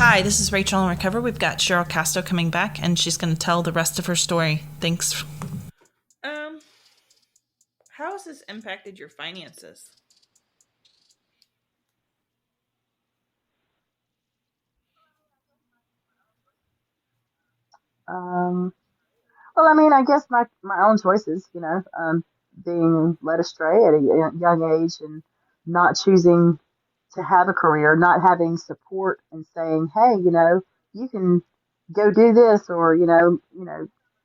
Hi, this is Rachel on Recover. We've got Cheryl Casto coming back, and she's going to tell the rest of her story. Thanks. Um, how has this impacted your finances? Um, well, I mean, I guess my own choices, being led astray at a young age and not choosing to have a career, not having support and saying, hey, you can go do this, or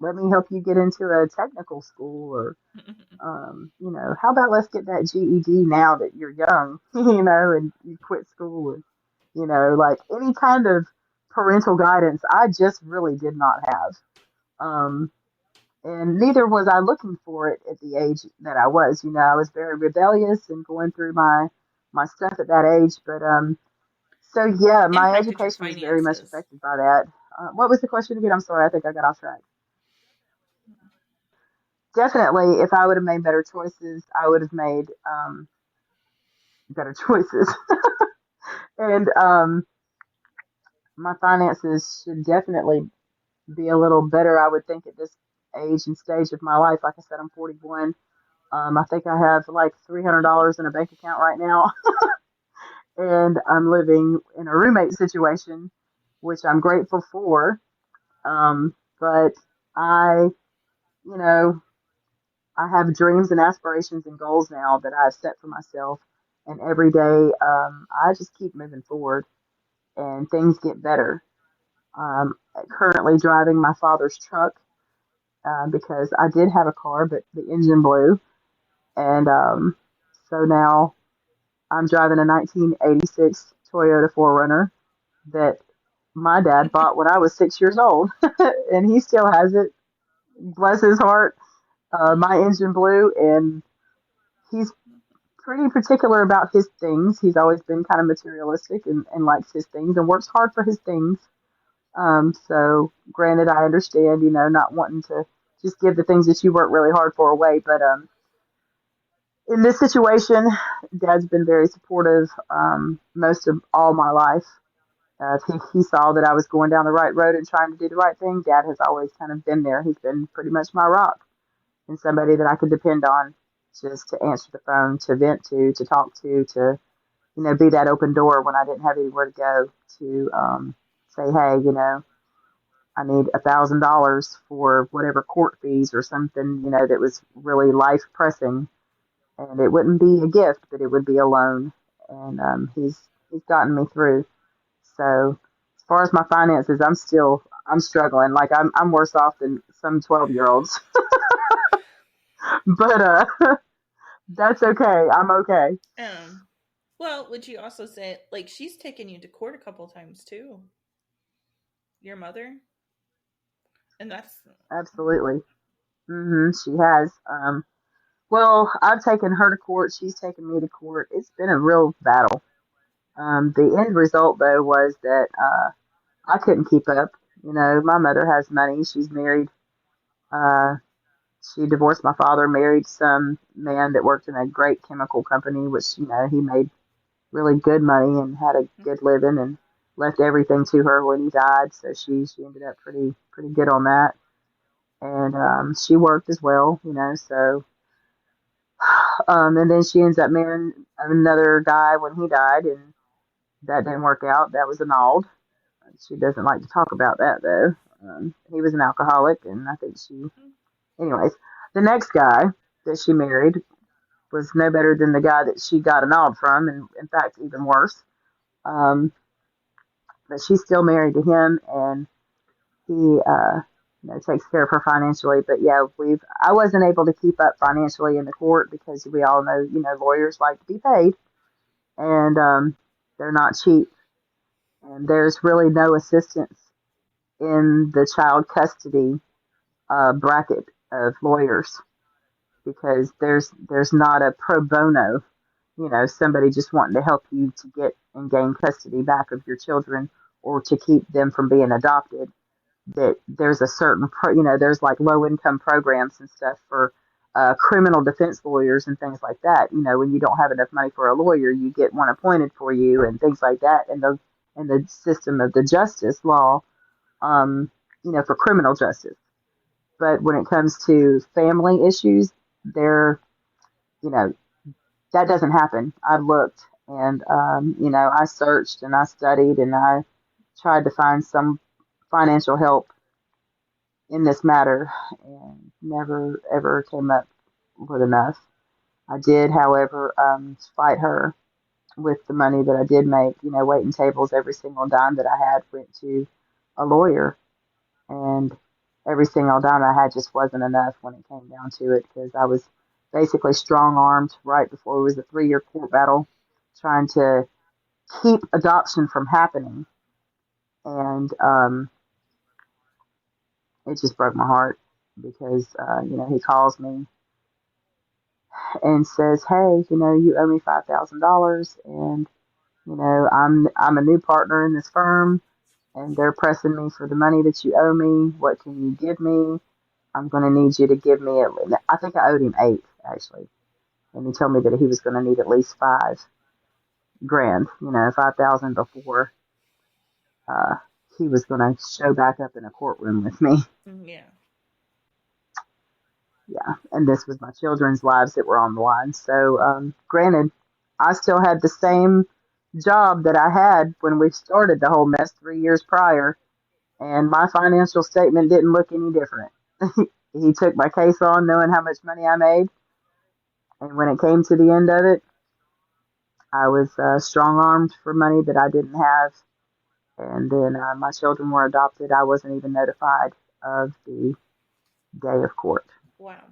let me help you get into a technical school, or how about let's get that GED now that you're young, and you quit school, and like any kind of parental guidance, I just really did not have. Um, and neither was I looking for it at the age that I was. I was very rebellious and going through my stuff at that age. But so yeah, my Impacted your education was very much finances. affected by that. What was the question again? I'm sorry, I think I got off track. Definitely, if I would have made better choices, I would have made better choices. And my finances should definitely be a little better, I would think, at this age and stage of my life. Like I said, I'm 41. I think I have like $300 in a bank account right now, and I'm living in a roommate situation, which I'm grateful for. But I, you know, I have dreams and aspirations and goals now that I've set for myself, and every day I just keep moving forward, and things get better. Currently driving my father's truck because I did have a car, but the engine blew, and so now I'm driving a 1986 Toyota 4Runner that my dad bought when I was 6 years old, and he still has it. Bless his heart. My engine blew, and he's pretty particular about his things. He's always been kind of materialistic and likes his things and works hard for his things. So, granted, I understand, not wanting to just give the things that you work really hard for away, but in this situation, Dad's been very supportive most of all my life. He saw that I was going down the right road and trying to do the right thing. Dad has always kind of been there. He's been pretty much my rock and somebody that I could depend on just to answer the phone, to vent to talk to, be that open door when I didn't have anywhere to go, to say, hey, I need $1,000 for whatever court fees or something, that was really life pressing. And it wouldn't be a gift, but it would be a loan. And he's gotten me through. So as far as my finances, I'm struggling. Like I'm worse off than some 12-year-olds. But that's okay. I'm okay. Um, well, would you also say, like, she's taken you to court a couple times too, your mother? And that's. Absolutely. She has. Well, I've taken her to court. She's taken me to court. It's been a real battle. The end result, though, was that I couldn't keep up. My mother has money. She's married. Uh, she divorced my father, married some man that worked in a great chemical company, which, he made really good money and had a good living, and left everything to her when he died. So she ended up pretty good on that. And she worked as well, so and then she ends up marrying another guy when he died, and that didn't work out. That was annulled. She doesn't like to talk about that though. He was an alcoholic, and I think anyways, the next guy that she married was no better than the guy that she got annulled from, and in fact, even worse. Um, but she's still married to him, and he, takes care of her financially. But yeah, I wasn't able to keep up financially in the court because we all know, lawyers like to be paid, and they're not cheap. And there's really no assistance in the child custody bracket of lawyers because there's not a pro bono, somebody just wanting to help you to get and gain custody back of your children or to keep them from being adopted. That there's a certain, there's like low income programs and stuff for criminal defense lawyers and things like that. When you don't have enough money for a lawyer, you get one appointed for you and things like that. And and the system of the justice law, um, for criminal justice. But when it comes to family issues, there, you know, that doesn't happen. I looked and, I searched and I studied and I tried to find some financial help in this matter and never ever came up with enough. I did, however, fight her with the money that I did make, waiting tables. Every single dime that I had went to a lawyer, and every single dime I had just wasn't enough when it came down to it because I was basically strong armed right before it was a 3 year court battle trying to keep adoption from happening. And it just broke my heart because, he calls me and says, "Hey, you owe me $5,000, and I'm a new partner in this firm, and they're pressing me for the money that you owe me. What can you give me? I'm going to need you to give me I think I owed him eight actually, and he told me that he was going to need at least 5 grand, 5,000 before uh, he was going to show back up in a courtroom with me." Yeah. Yeah, and this was my children's lives that were on the line. So, granted, I still had the same job that I had when we started the whole mess 3 years prior, and my financial statement didn't look any different. He took my case on knowing how much money I made, and when it came to the end of it, I was strong armed for money that I didn't have, and then my children were adopted. I wasn't even notified of the day of court. Wow.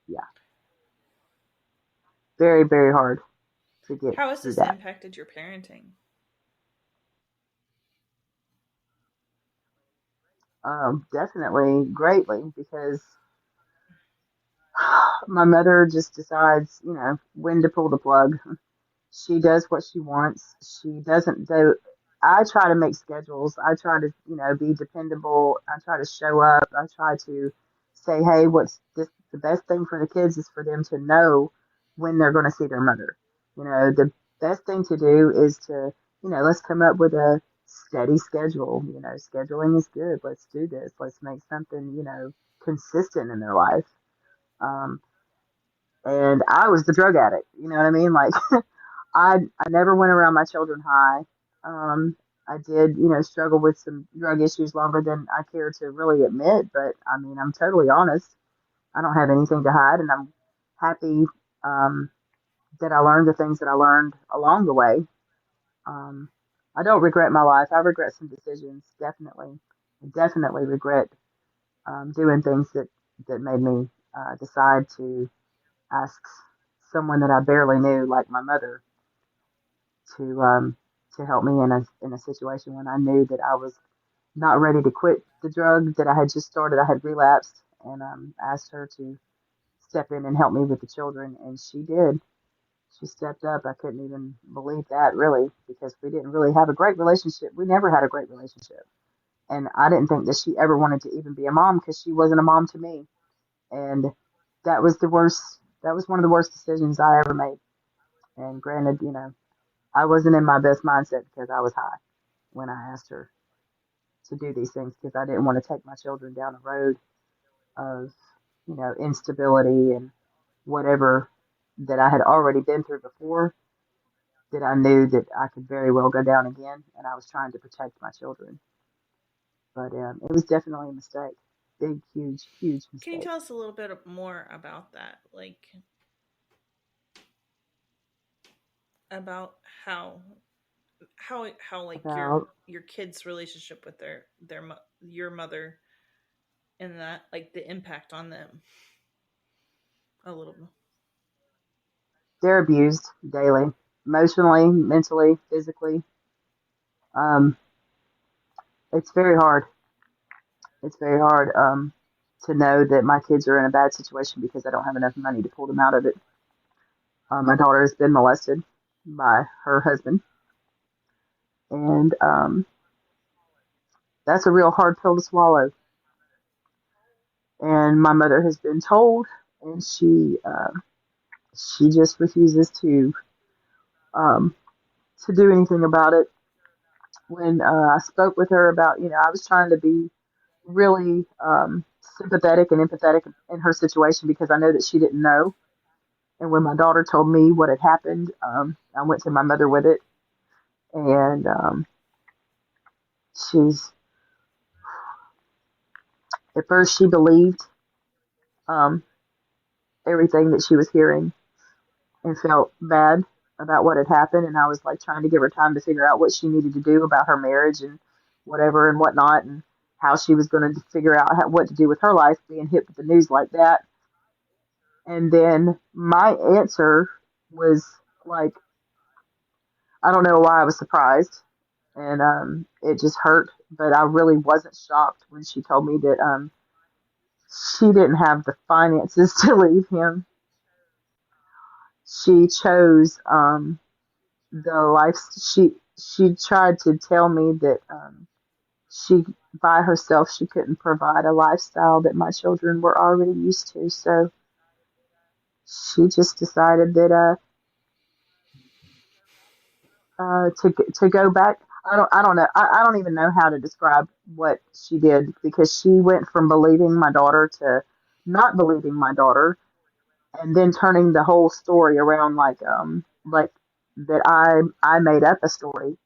Yeah, very, very hard to get How has through this that. impacted your parenting? Definitely greatly because my mother just decides, when to pull the plug. She does what she wants. She doesn't do. I try to make schedules. I try to, be dependable. I try to show up. I try to say, hey, what's this? The best thing for the kids is for them to know when they're going to see their mother. The best thing to do is to, let's come up with a steady schedule. Scheduling is good. Let's do this. Let's make something, consistent in their life. Um, and I was the drug addict. You know what I mean? Like I never went around my children high. I did, struggle with some drug issues longer than I care to really admit, but I mean, I'm totally honest. I don't have anything to hide, and I'm happy um, that I learned the things that I learned along the way. Um, I don't regret my life. I regret some decisions, definitely. I definitely regret doing things that made me decide to ask someone that I barely knew, like my mother, to um, to help me in a situation when I knew that I was not ready to quit the drug that I had just started. I had relapsed, and asked her to step in and help me with the children, and she did. She stepped up. I couldn't even believe that, really, because we didn't really have a great relationship. We never had a great relationship, and I didn't think that she ever wanted to even be a mom because she wasn't a mom to me, and that was the worst. That was one of the worst decisions I ever made. And granted, I wasn't in my best mindset because I was high when I asked her to do these things because I didn't want to take my children down a road of, instability and whatever that I had already been through before that I knew that I could very well go down again. And I was trying to protect my children. But it was definitely a mistake. Big, huge, huge Can you mistake. tell us a little bit more about that? Like about how like About your kids' relationship with your mother and that like the impact on them a little bit. they're abused daily, emotionally, mentally, physically. Um, it's very hard. It's very hard to know that my kids are in a bad situation because I don't have enough money to pull them out of it. My daughter has been molested by her husband, and that's a real hard pill to swallow. And my mother has been told, and she just refuses to um, to do anything about it. When I spoke with her about, I was trying to be really sympathetic and empathetic in her situation because I know that she didn't know. And when my daughter told me what had happened, I went to my mother with it, and she's at first she believed um, everything that she was hearing and felt bad about what had happened. And I was like trying to give her time to figure out what she needed to do about her marriage and whatever and whatnot, and how she was going to figure out what to do with her life being hit with the news like that. And then my answer was like, I don't know why I was surprised, and it just hurt. But I really wasn't shocked when she told me that she didn't have the finances to leave him. She chose the life. She tried to tell me that she by herself she couldn't provide a lifestyle that my children were already used to. So she just decided that to go back. I don't know. I don't even know how to describe what she did because she went from believing my daughter to not believing my daughter, and then turning the whole story around like that I made up a story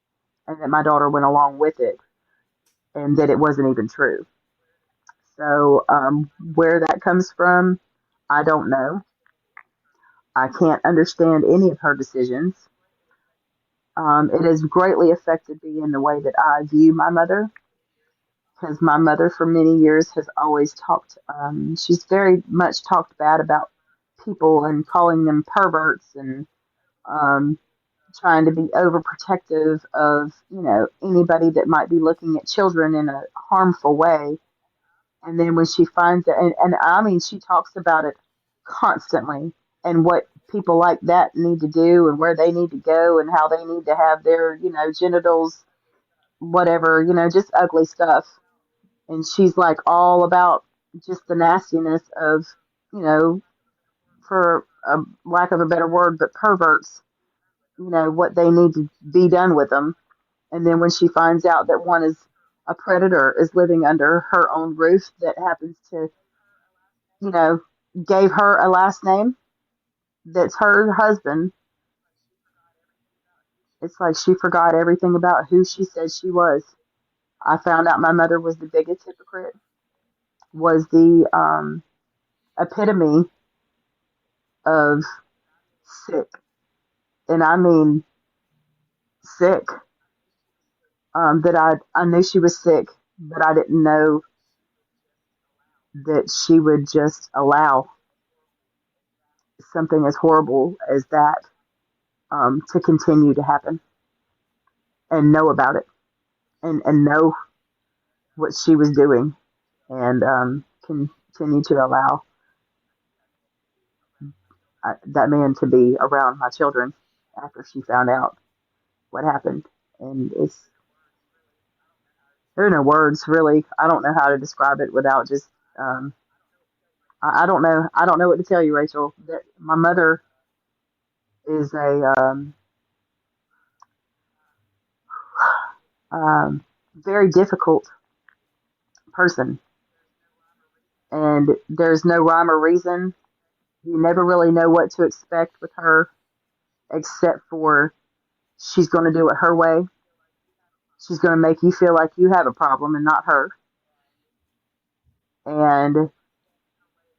and that my daughter went along with it and that it wasn't even true. So where that comes from, I don't know. I can't understand any of her decisions. It has greatly affected me in the way that I view my mother because my mother for many years has always talked, she's very much talked bad about people and calling them perverts and um, trying to be overprotective of, anybody that might be looking at children in a harmful way. And then when she finds it, and I mean, she talks about it constantly and what people like that need to do and where they need to go and how they need to have their, genitals, whatever, just ugly stuff. And she's like all about just the nastiness of, you know, for a lack of a better word, but perverts, what they need to be done with them. And then when she finds out that one is a predator is living under her own roof that happens to, you know, gave her a last name that's her husband, it's like she forgot everything about who she said she was. I found out my mother was the biggest hypocrite, was the epitome of sick. And I mean sick. That I knew she was sick, but I didn't know that she would just allow something as horrible as that to continue to happen and know about it and know what she was doing and continue to allow that man to be around my children after she found out what happened. And there are no words really. I don't know how to describe it without just um, I don't know. I don't know what to tell you, Rachel. That my mother is a very difficult person, and there's no rhyme or reason. You never really know what to expect with her, except for she's going to do it her way. She's going to make you feel like you have a problem and not her. And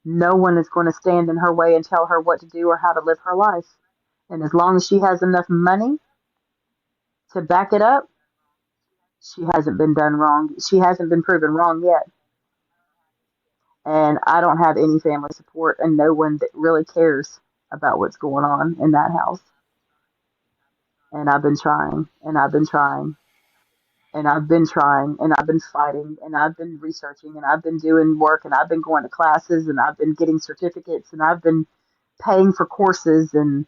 no one is going to stand in her way and tell her what to do or how to live her life. And as long as she has enough money to back it up, she hasn't been done wrong. She hasn't been proven wrong yet. And I don't have any family support and no one that really cares about what's going on in that house. And I've been trying and I've been trying and I've been trying and I've been fighting and I've been researching and I've been doing work and I've been going to classes and I've been getting certificates and I've been paying for courses and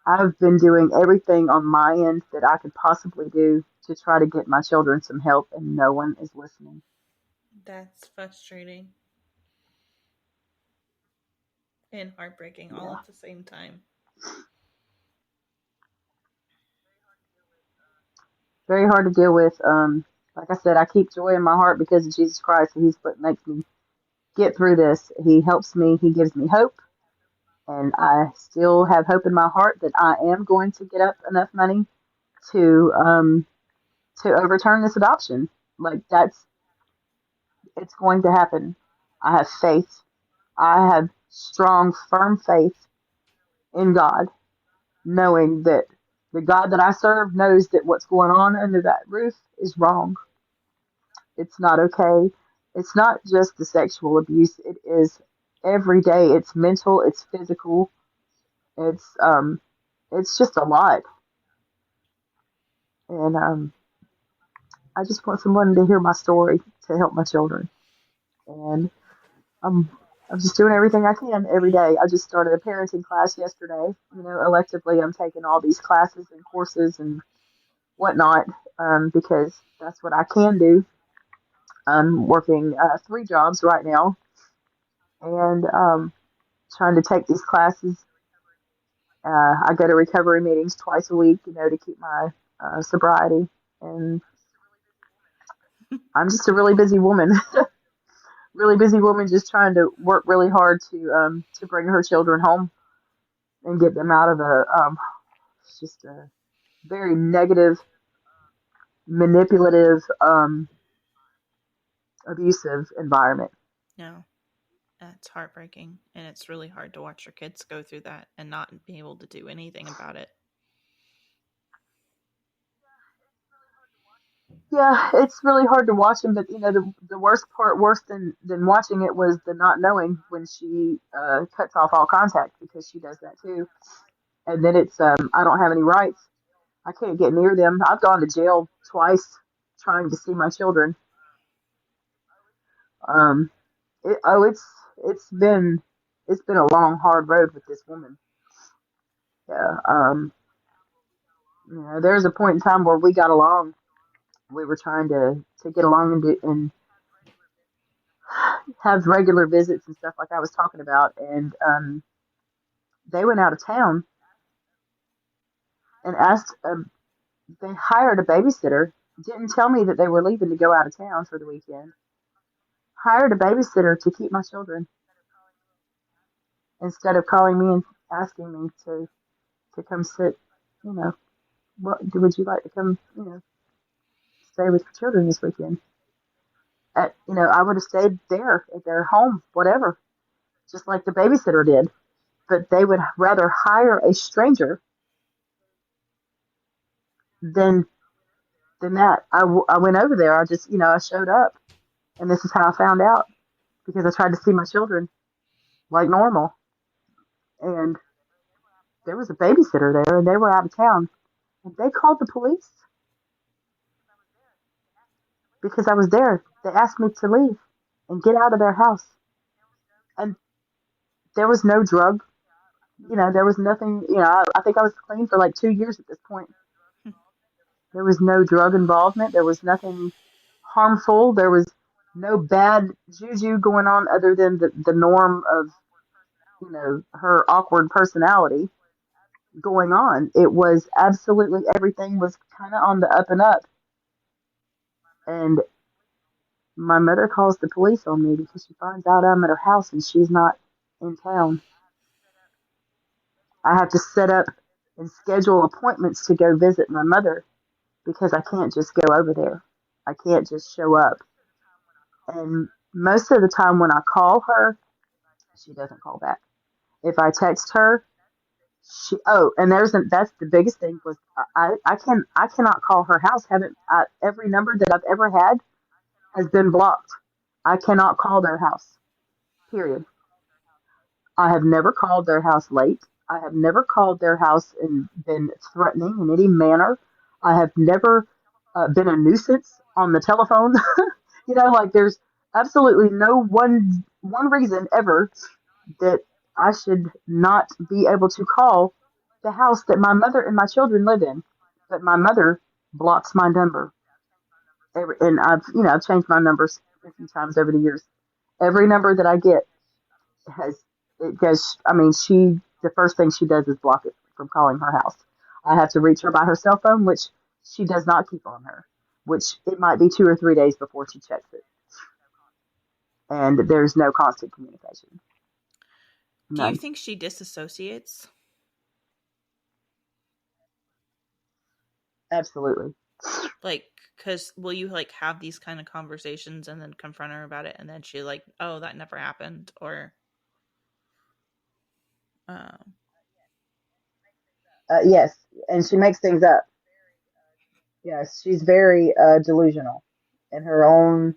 I've been doing everything on my end that I could possibly do to try to get my children some help and no one is listening. That's frustrating and heartbreaking all Yeah. at the same time. very hard to deal with. Like I said, I keep joy in my heart because of Jesus Christ. He's what makes me get through this. He helps me. He gives me hope, and I still have hope in my heart that I am going to get up enough money to overturn this adoption. Like that's it's going to happen. I have faith. I have strong, firm faith in God, knowing that the God that I serve knows that what's going on under that roof is wrong. It's not okay. It's not just the sexual abuse. It is every day. It's mental. It's physical. It's um, it's just a lot. And I just want someone to hear my story to help my children. And I'm I'm just doing everything I can every day. I just started a parenting class yesterday. Electively, I'm taking all these classes and courses and whatnot because that's what I can do. I'm working three jobs right now and trying to take these classes. I go to recovery meetings twice a week, to keep my sobriety. And I'm just a really busy woman, really busy woman, just trying to work really hard to bring her children home and get them out of just a very negative, manipulative, abusive environment. No, it's heartbreaking, and it's really hard to watch your kids go through that and not be able to do anything about it. Yeah, it's really hard to watch them, but the worst part, worse than watching it, was the not knowing when she cuts off all contact because she does that too. And then it's I don't have any rights. I can't get near them. I've gone to jail twice trying to see my children. Um, it's been a long, hard road with this woman. Yeah. There's a point in time where we got along. We were trying to get along and have regular visits and stuff like I was talking about, and they went out of town and asked. They hired a babysitter. Didn't tell me that they were leaving to go out of town for the weekend. Hired a babysitter to keep my children instead of calling me and asking me to come sit. You know, would you like to come? Stay with your children this weekend? I would have stayed there at their home, whatever, just like the babysitter did. But they would rather hire a stranger than that. I went over there. I showed up, and this is how I found out because I tried to see my children like normal, and there was a babysitter there, and they were out of town, and they called the police because I was there. They asked me to leave and get out of their house, and there was no drug. There was nothing. I think I was clean for like 2 years at this point. There was no drug involvement. There was nothing harmful. There was no bad juju going on other than the norm of, her awkward personality going on. It was absolutely everything was kind of on the up and up. And my mother calls the police on me because she finds out I'm at her house and she's not in town. I have to set up and schedule appointments to go visit my mother because I can't just go over there. I can't just show up. And most of the time when I call her, she doesn't call back. If I text her, and that's the biggest thing was I cannot call her house. Haven't Every number that I've ever had has been blocked. I cannot call their house. Period. I have never called their house late. I have never called their house and been threatening in any manner. I have never been a nuisance on the telephone. Like there's absolutely no one reason ever that I should not be able to call the house that my mother and my children live in. But my mother blocks my number. And I've changed my numbers a few times over the years. Every number that I get has it goes. I mean, the first thing she does is block it from calling her house. I have to reach her by her cell phone, which she does not keep on her, which it might be 2 or 3 days before she checks it. And there's no constant communication. Do you None. think she disassociates? Absolutely. Like, because will you like have these kind of conversations and then confront her about it, and then she like, oh, that never happened, or uh, Yes, and she makes things up. Yes, she's very delusional in her own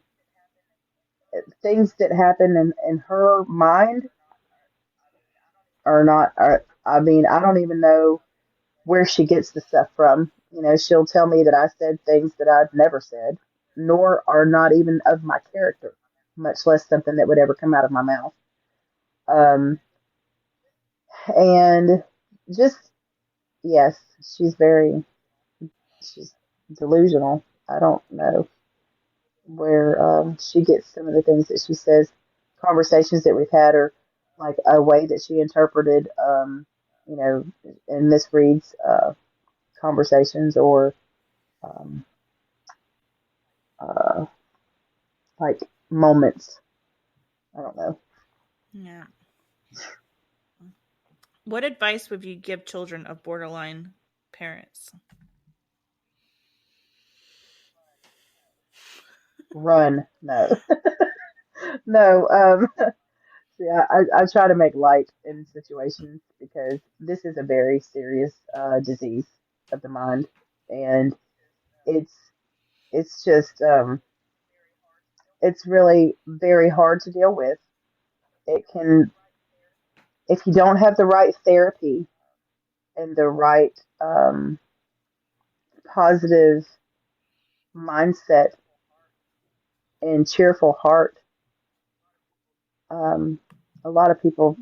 things that happen in her mind are not. I mean, I don't even know where she gets the stuff from. You know, she'll tell me that I said things that I've never said, nor are not even of my character, much less something that would ever come out of my mouth. Um, and just yes, she's very she's delusional. I don't know where she gets some of the things that she says. Conversations that we've had are like a way that she interpreted, you know, and misreads conversations or um, uh, like moments. I don't know. yeah. What advice would you give children of borderline parents? Run. No, no. Yeah, I try to make light in situations because this is a very serious disease of the mind, and it's it's just it's really very hard to deal with. It can, if you don't have the right therapy and the right positive mindset and cheerful heart, um, a lot of people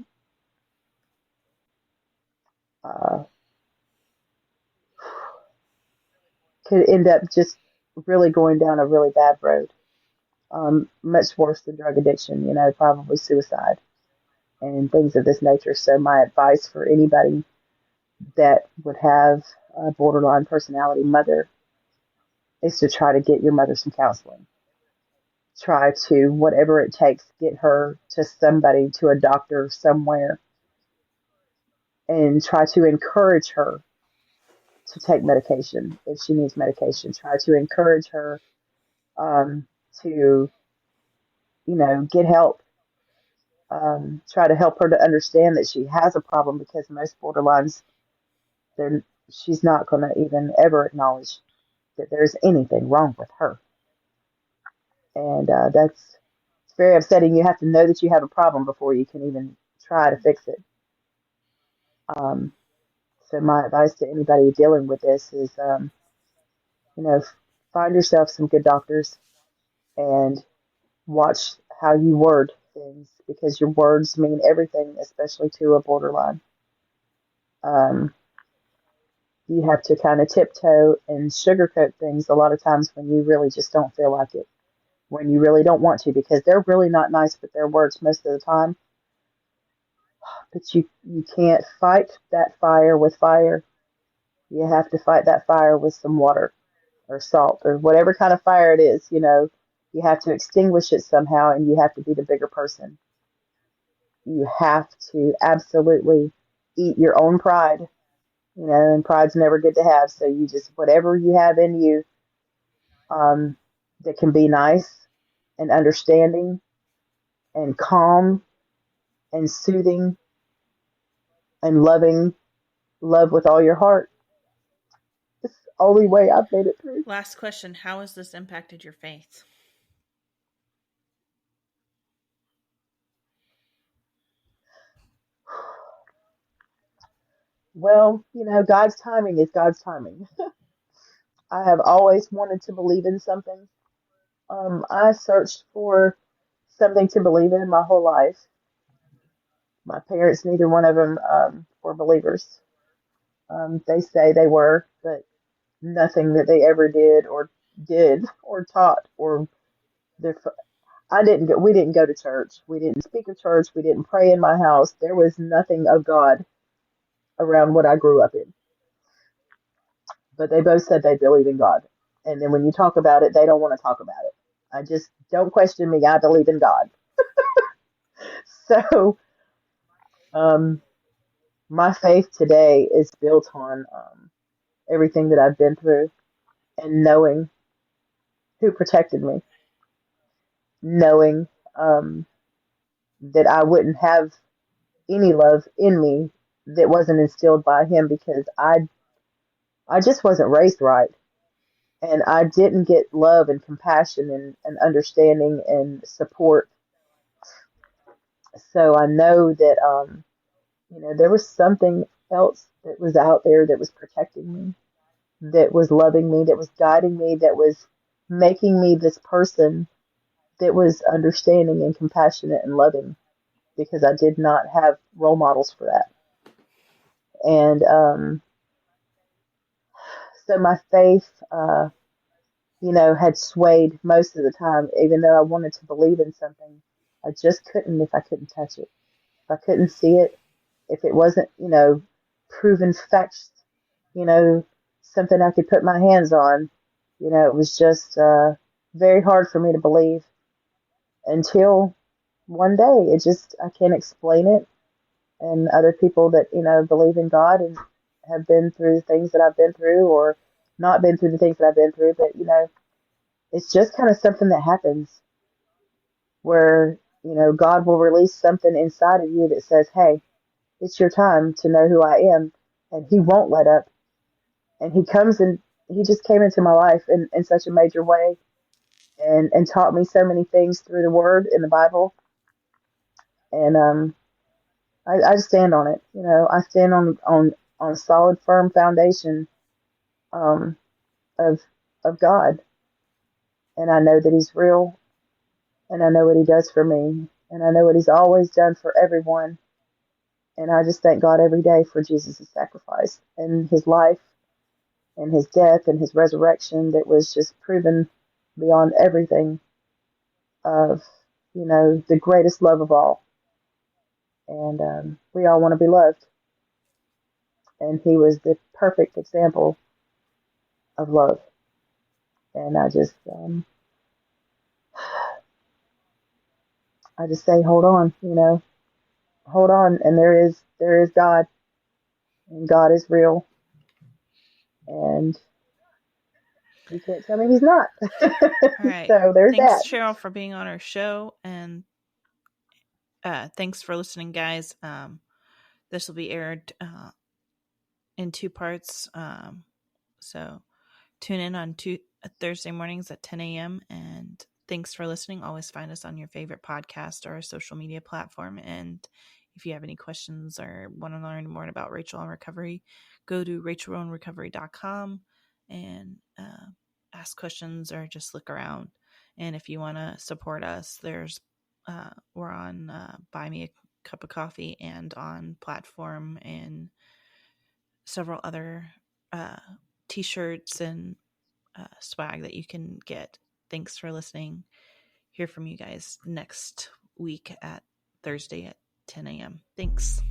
uh, could end up just really going down a really bad road. Much worse than drug addiction, you know, probably suicide and things of this nature. So, my advice for anybody that would have a borderline personality mother is to try to get your mother some counseling. Try to, whatever it takes, get her to somebody, to a doctor somewhere, and try to encourage her to take medication if she needs medication. Try to encourage her to, you know, get help. Try to help her to understand that she has a problem because most borderlines, they're, she's not going to even ever acknowledge that there's anything wrong with her. And that's it's very upsetting. You have to know that you have a problem before you can even try to fix it. Um, so my advice to anybody dealing with this is, you know, find yourself some good doctors and watch how you word things because your words mean everything, especially to a borderline. Um, you have to kind of tiptoe and sugarcoat things a lot of times when you really just don't feel like it, when you really don't want to, because they're really not nice with their words most of the time. But you can't fight that fire with fire. You have to fight that fire with some water or salt or whatever kind of fire it is, you know. You have to extinguish it somehow and you have to be the bigger person. You have to absolutely eat your own pride, you know, and pride's never good to have. So you just, whatever you have in you um, that can be nice and understanding and calm and soothing and loving, love with all your heart. It's the only way I've made it through. Last question: how has this impacted your faith? Well, you know, God's timing is God's timing. I have always wanted to believe in something. I searched for something to believe in my whole life. My parents, neither one of them were believers. They say they were, but nothing that they ever did or taught or their. I didn't go. We didn't go to church. We didn't speak of church. We didn't pray in my house. There was nothing of God around what I grew up in. but they both said they believe in God. And then when you talk about it, they don't want to talk about it. I just don't question me. I believe in God. So um, my faith today is built on everything that I've been through and knowing who protected me, knowing um, that I wouldn't have any love in me that wasn't instilled by Him because I just wasn't raised right. And I didn't get love and compassion and understanding and support. So I know that there was something else that was out there that was protecting me, that was loving me, that was guiding me, that was making me this person that was understanding and compassionate and loving because I did not have role models for that. And so my faith, had swayed most of the time, even though I wanted to believe in something. I just couldn't if I couldn't touch it. If I couldn't see it, if it wasn't, proven facts, you know, something I could put my hands on, it was just very hard for me to believe until one day. I can't explain it. And other people that, believe in God and have been through the things that I've been through or not been through the things that I've been through, but, it's just kind of something that happens where, God will release something inside of you that says, hey, it's your time to know who I am. And He won't let up. And He just came into my life in such a major way and taught me so many things through the Word in the Bible. And I just stand on it. I stand on a solid, firm foundation um, of God. And I know that He's real. And I know what He does for me. And I know what He's always done for everyone. And I just thank God every day for Jesus' sacrifice and His life and His death and His resurrection that was just proven beyond everything of, the greatest love of all. And we all want to be loved. And He was the perfect example of love. And I just say, hold on, hold on. And there is God, and God is real. And you can't tell me He's not. All right. So there's Thanks, that. Cheryl, for being on our show. And thanks for listening, guys. This will be aired in two parts. So tune in on Thursday mornings at 10 a.m. And thanks for listening. Always find us on your favorite podcast or social media platform. And if you have any questions or want to learn more about Rachel on Recovery, go to rachelonrecovery.com and ask questions or just look around. And if you want to support us, we're on Buy Me a Cup of Coffee and on Platform and several other t-shirts and swag that you can get. Thanks for listening. Hear from you guys next week at Thursday at 10 a.m. Thanks.